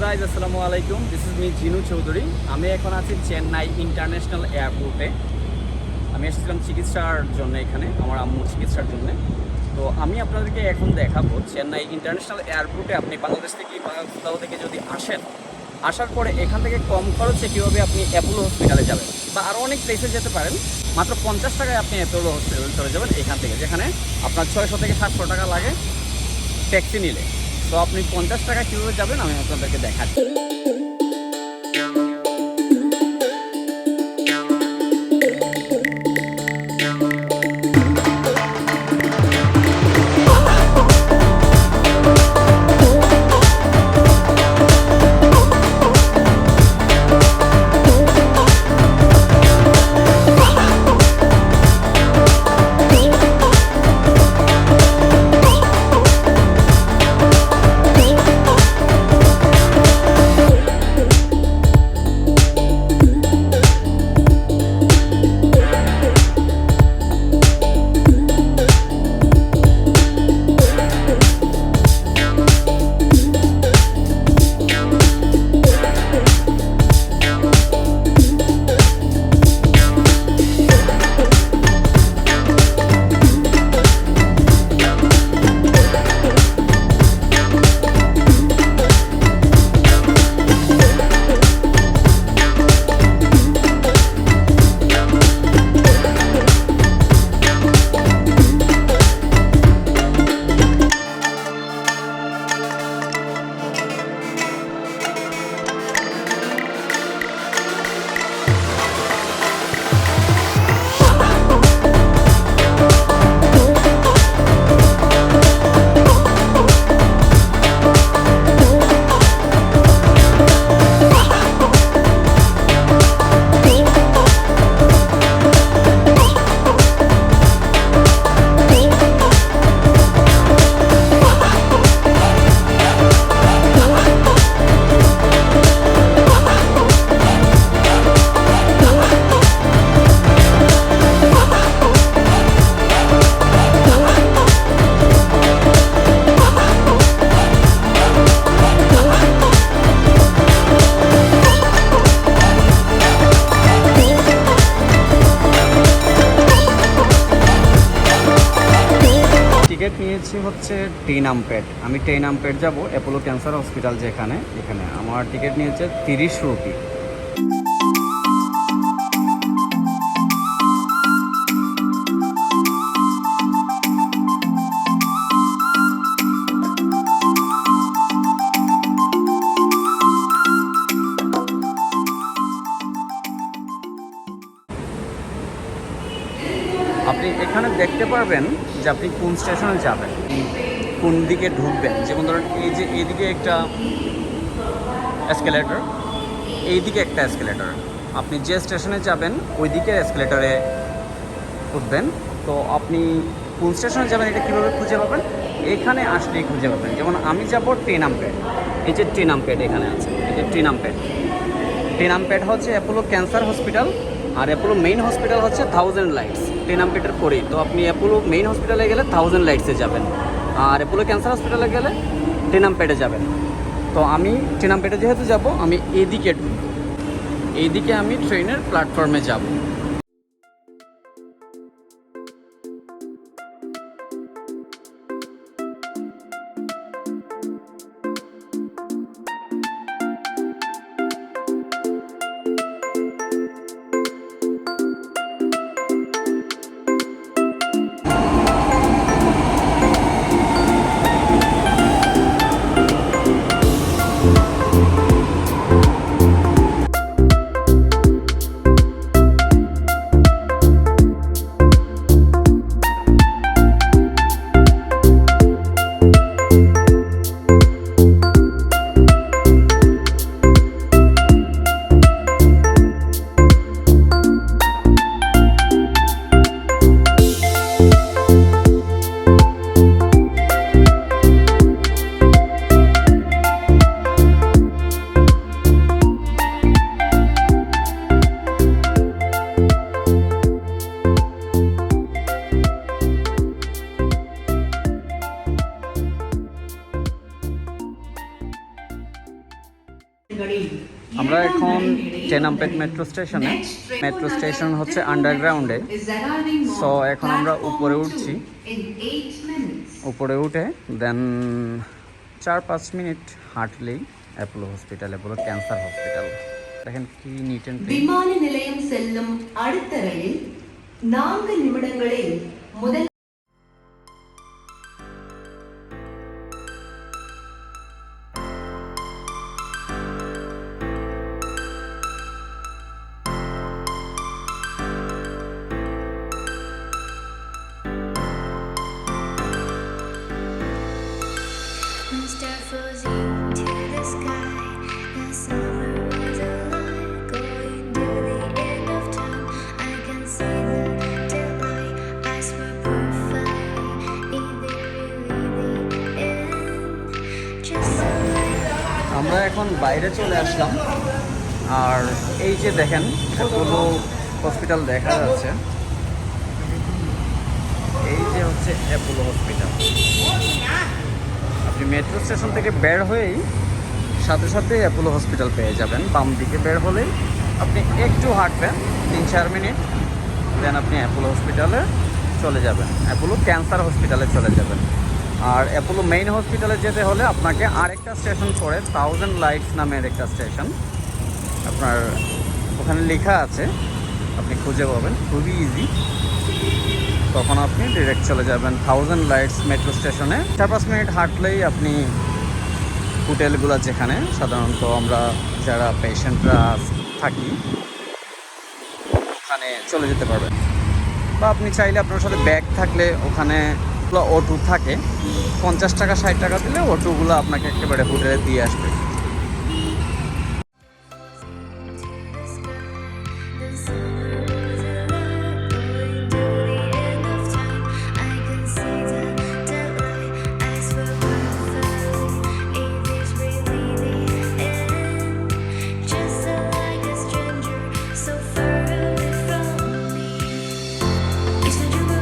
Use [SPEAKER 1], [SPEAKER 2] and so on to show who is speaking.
[SPEAKER 1] Guys, আসসালামু আলাইকুম। This is me Jinu Chowdhury. আমি এখন আছি চেন্নাই ইন্টারন্যাশনাল এয়ারপোর্টে। আমি এসেছিলাম চিকিৎসার জন্য, এখানে আমার আম্মুর চিকিৎসার জন্য। তো আমি আপনাদেরকে এখন দেখাবো চেন্নাই ইন্টারন্যাশনাল এয়ারপোর্টে আপনি বাংলাদেশ থেকে বা কোথাও থেকে যদি আসেন, আসার পরে এখান থেকে কম খরচে কীভাবে আপনি অ্যাপোলো হসপিটালে যাবেন বা আরও অনেক প্লেসে যেতে পারেন। মাত্র 50 টাকায় আপনি অ্যাপোলো হসপিটালে চলে যাবেন এখান থেকে, যেখানে আপনার 600 থেকে 700 টাকা লাগে ট্যাক্সি নিলে। তো আপনি 50 টাকা কীভাবে যাবেন আমি আপনাদেরকে দেখাচ্ছি। টিকিট নিয়েছি হচ্ছে 10 আম্পেট। আমি 10 আম্পেট যাবো অ্যাপোলো ক্যান্সার হসপিটাল, যেখানে এখানে আমার টিকিট নিয়েছে 30 রুপি। আপনি এখানে দেখতে পারবেন যে আপনি কোন স্টেশনে যাবেন, কোন দিকে ঢুকবেন। যেমন ধরুন এই যে এইদিকে একটা এসকেলেটর, এইদিকে একটা এসকেলেটর। আপনি যে স্টেশনে যাবেন ওই দিকে এসকেলেটরে উঠবেন। তো আপনি কোন স্টেশনে যাবেন এটা কীভাবে খুঁজে পাবেন, এখানে আসলেই খুঁজে পাবেন। যেমন আমি যাব 10 আম্পেট। এই যে 10 আম্পেট এখানে আছে, এই যে 10 আম্পেট। 10 আম্পেট হচ্ছে অ্যাপোলো ক্যান্সার হসপিটাল, আর অ্যাপোলো মেইন হসপিটাল হচ্ছে 1000 লাইটস। 10 আম্পেটের পরেই তো আপনি অ্যাপোলো মেইন হসপিটালে গেলে 1000 লাইটসে যাবেন, আর অ্যাপোলো ক্যান্সার হসপিটালে গেলে 10 আম্পেটে যাবেন। তো আমি 10 আম্পেটে যেহেতু যাব, আমি এদিকে ঢুকবো, এইদিকে আমি ট্রেনের প্ল্যাটফর্মে যাব। আমরা এখন টেনামপেট মেট্রো স্টেশনে। মেট্রো স্টেশন হচ্ছে আন্ডারগ্রাউন্ডে। সো এখন আমরা উপরে উঠছি। উপরে উঠে দেন 4-5 মিনিট হাঁটলেই Apollo hospital, Apollo cancer hospital. দেখেন কি নিট অ্যান্ড ক্লিন।
[SPEAKER 2] விமான நிலையம் செல்லும் அடுத்த ரயில் 4 நிமிடங்களில் முதல்
[SPEAKER 3] Star floating to the sky. The summer was alive, going to the end of time. I can see the daylight. Eyes were perfect. In the really the end. Just so like
[SPEAKER 1] আমরা এখন বাইরে চলে আসলাম। আর এই যে দেখেন Apollo hospital দেখা যাচ্ছে, এই যে হচ্ছে অ্যাপোলো হসপিটাল। আপনি মেট্রো স্টেশন থেকে বের হয়েই সাথে সাথে অ্যাপোলো হসপিটাল পেয়ে যাবেন। বাম দিকে বের হলেই আপনি একটু হাঁটবেন 3-4 মিনিট, দেন আপনি অ্যাপোলো হসপিটালে চলে যাবেন, অ্যাপোলো ক্যান্সার হসপিটালে চলে যাবেন। আর অ্যাপোলো মেইন হসপিটালে যেতে হলে আপনাকে আরেকটা স্টেশন পড়ে, 1000 লাইটস নামের একটা স্টেশন। আপনার ওখানে লেখা আছে, আপনি খুঁজে পাবেন, খুবই ইজি। তখন আপনি ডিরেক্ট চলে যাবেন 1000 লাইটস মেট্রো স্টেশনে। 4-5 মিনিট হাঁটলেই আপনি হোটেলগুলো যেখানে সাধারণত আমরা যারা পেশেন্টরা থাকি ওখানে চলে যেতে পারবেন। বা আপনি চাইলে আপনার সাথে ব্যাগ থাকলে ওখানে অটো থাকে, 50 টাকা 60 টাকা দিলে অটোগুলো আপনাকে একেবারে হোটেলে দিয়ে আসবে।
[SPEAKER 3] to the sky. The summer was alive, going to the end of time. I can see the daylight. Eyes were perfect. It is really the end. Just like a stranger, so far away from me. It's not you.